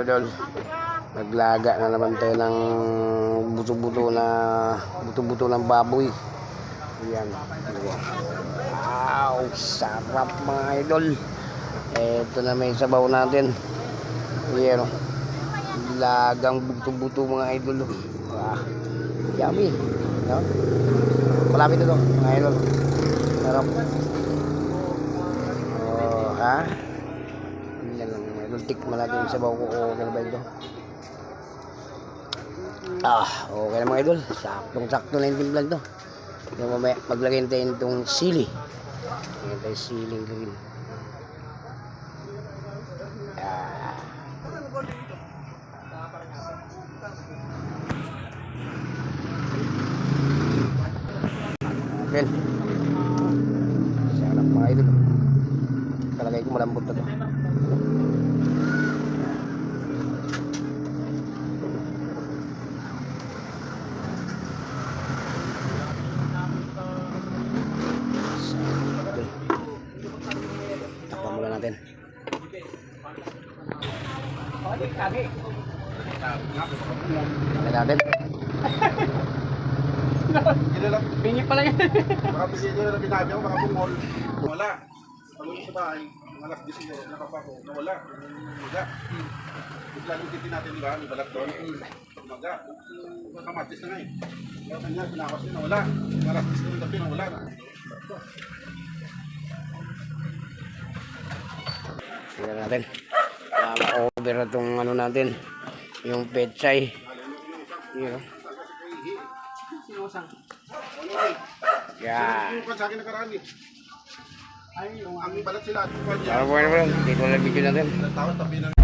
idol. Naglaga na naman tayo ng buto-buto ng baboy. Ayan. Wow, sarap mga idol. Ito na may sabaw natin. Ayan, lagang buto-buto mga idol. Wow, yummy, no? Malapit na to mga idol. Sarap. Oh, ha? Yan lang mga idol. Tikman natin yung sabaw ko. Okay na ba ito? Okay na mga idol. Saktong-sakto na yung timplan to. Yung mamaya maglagay tayo itong sili. Lagyan tayo siling green. Ayan. Sarap mga idol. Kalagay ko malambot na to. Takpan muna natin. Takpan natin. Bingi pala yan. Baka bigyan nyo na binabi ako, baka bungol. Wala. Pag-uwi sa bahay, alas 10 siguro, nakapa ko, nawala. Maga. Bigla nung titin natin, diba? May balat doon. Maga. Kamatis na nga eh. Kaya kanya, pinakas nyo, nawala. Alas 10 ng gabi, nawala. Tingnan natin. Ma-over na itong ano natin. Yung pechay. Yun, oh. Yan. Yung sa akin nakaraan eh. Ay, yung ang balat sila. Dito na video natin. Tapos tabi na